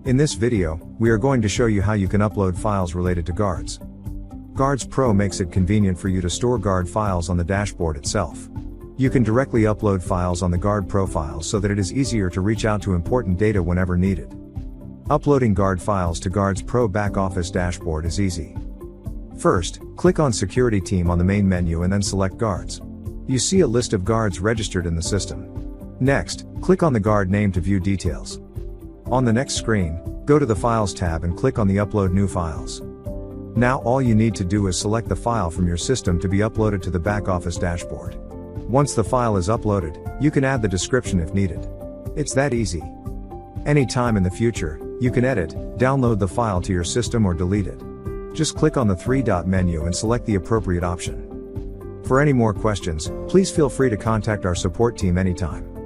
In this video, we are going to show you how you can upload files related to Guards. GuardsPro makes it convenient for you to store Guard files on the dashboard itself. You can directly upload files on the Guard profiles so that it is easier to reach out to important data whenever needed. Uploading Guard files to GuardsPro Back-Office Dashboard is easy. First, click on Security Team on the main menu and then select Guards. You see a list of Guards registered in the system. Next, click on the Guard name to view details. On the next screen, go to the Files tab and click on the Upload New Files. Now all you need to do is select the file from your system to be uploaded to the Back-Office Dashboard. Once the file is uploaded, you can add the description if needed. It's that easy. Anytime in the future, you can edit, download the file to your system or delete it. Just click on the three-dot menu and select the appropriate option. For any more questions, please feel free to contact our support team anytime.